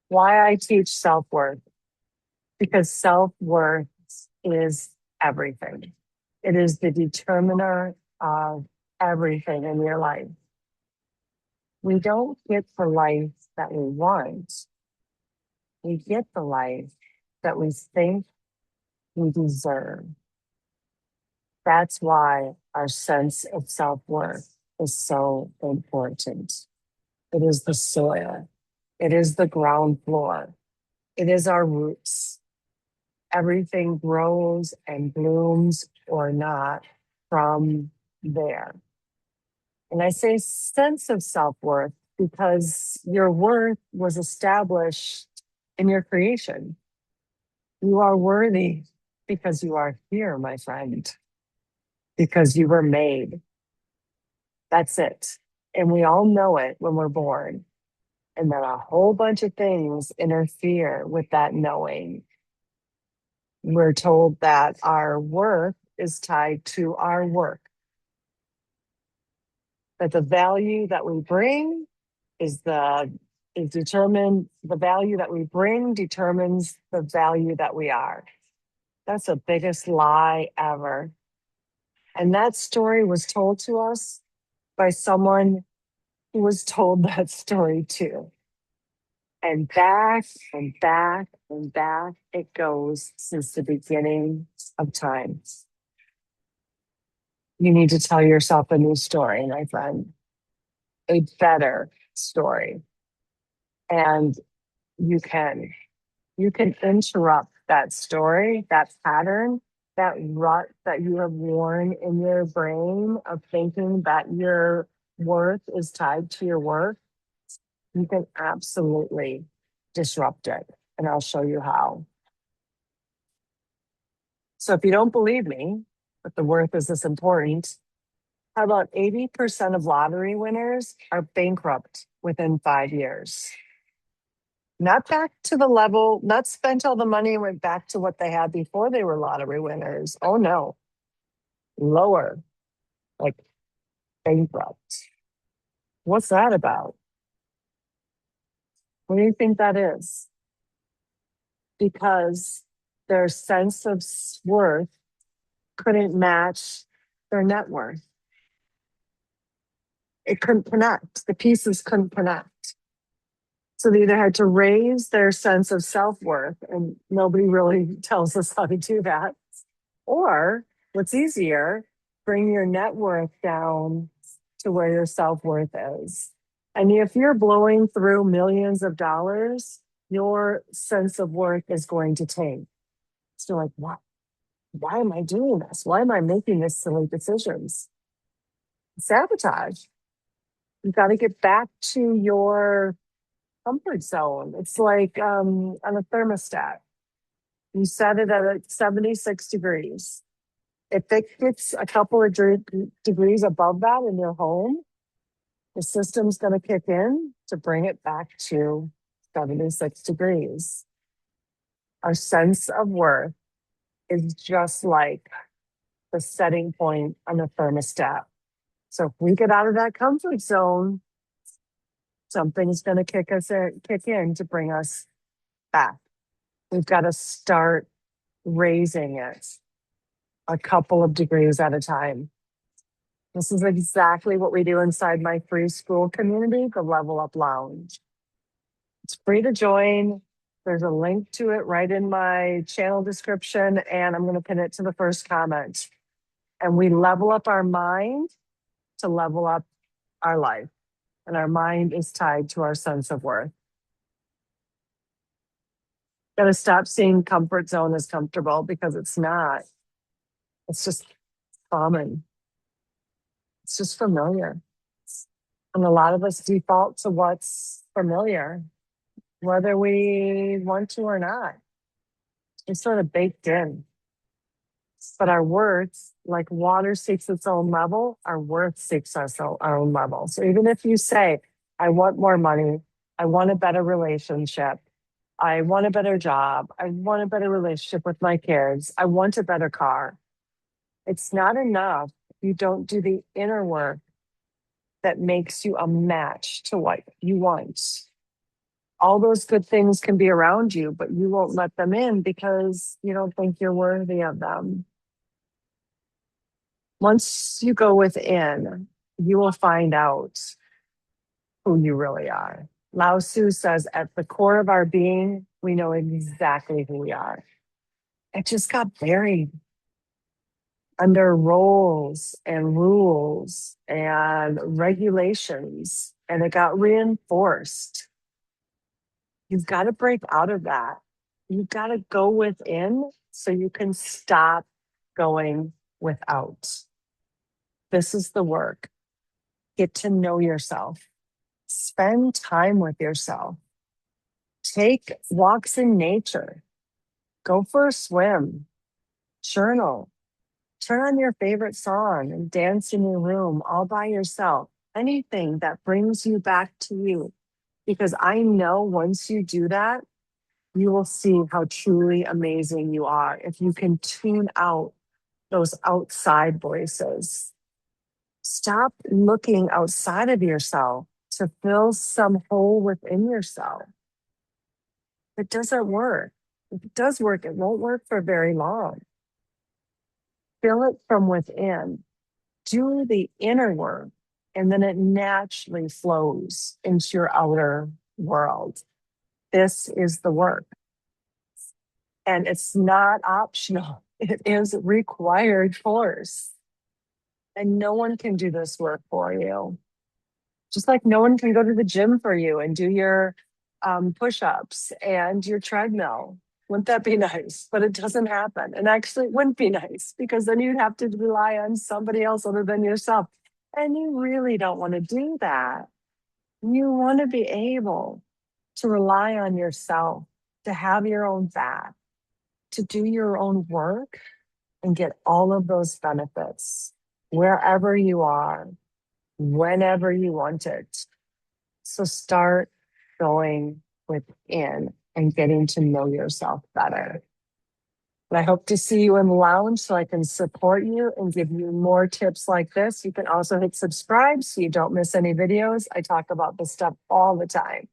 Why I teach self worth? Because self worth is everything. It is the determiner of everything in your life. We don't get the life that we want, we get the life that we think we deserve. That's why our sense of self worth is so important. It is the soil, it is the ground floor, it is our roots. Everything grows and blooms or not from there. And I say sense of self worth because your worth was established in your creation. You are worthy because you are here, my friend, because you were made. That's it. And we all know it when we're born. And then a whole bunch of things interfere with that knowing. We're told that our worth is tied to our work, that the value that we bring is determined, the value that we bring determines the value that we are. That's the biggest lie ever. And that story was told to us by someone who was told that story too. And back and back and back it goes since the beginning of time. You need to tell yourself a new story, my friend, a better story. And you can. You can interrupt that story, that pattern, that rut that you have worn in your brain of thinking that your worth is tied to your worth. You can absolutely disrupt it. And I'll show you how. So if you don't believe me, that the worth is this important, how about 80% of lottery winners are bankrupt within 5 years? Not back to the level, not spent all the money and went back to what they had before they were lottery winners. Oh no, lower, like bankrupt. What's that about? What do you think that is? Because their sense of worth couldn't match their net worth. It couldn't connect. The pieces couldn't connect. So they either had to raise their sense of self worth, and nobody really tells us how to do that. Or what's easier, bring your net worth down to where your self worth is. And if you're blowing through millions of dollars, your sense of worth is going to tank. So, like, what? Why am I doing this? Why am I making these silly decisions? Sabotage. You got to get back to your comfort zone. It's like on a thermostat. You set it at 76 degrees. If it gets a couple of degrees above that in your home, the system's going to kick in to bring it back to 76 degrees. Our sense of worth is just like the setting point on the thermostat. So if we get out of that comfort zone, something's going to kick in to bring us back. We've got to start raising it a couple of degrees at a time. This is exactly what we do inside my free school community, the Level Up Lounge. It's free to join. There's a link to it right in my channel description, and I'm going to pin it to the first comment. And we level up our mind to level up our life. And our mind is tied to our sense of worth. Got to stop seeing comfort zone as comfortable because it's not. It's just common. It's just familiar. And a lot of us default to what's familiar, whether we want to or not. It's sort of baked in. But our worth, like water seeks its own level, our worth seeks our own level. So even if you say, I want more money, I want a better relationship, I want a better job, I want a better relationship with my kids, I want a better car, it's not enough if you don't do the inner work that makes you a match to what you want. All those good things can be around you, but you won't let them in because you don't think you're worthy of them. Once you go within, you will find out who you really are. Lao Tzu says, at the core of our being, we know exactly who we are. It just got buried under roles and rules and regulations, and it got reinforced. You've got to break out of that. You've got to go within so you can stop going without. This is the work. Get to know yourself. Spend time with yourself. Take walks in nature. Go for a swim. Journal. Turn on your favorite song and dance in your room all by yourself. Anything that brings you back to you. Because I know once you do that, you will see how truly amazing you are if you can tune out those outside voices. Stop looking outside of yourself to fill some hole within yourself. It doesn't work. If it does work, it won't work for very long. Fill it from within. Do the inner work, and then it naturally flows into your outer world. This is the work. And it's not optional. It is required force. And no one can do this work for you. Just like no one can go to the gym for you and do your push-ups and your treadmill. Wouldn't that be nice? But it doesn't happen. And actually, it wouldn't be nice because then you'd have to rely on somebody else other than yourself. And you really don't want to do that. You want to be able to rely on yourself, to have your own back, to do your own work and get all of those benefits wherever you are, whenever you want it. So start going within and getting to know yourself better. And I hope to see you in the lounge so I can support you and give you more tips like this. You can also hit subscribe so you don't miss any videos. I talk about this stuff all the time.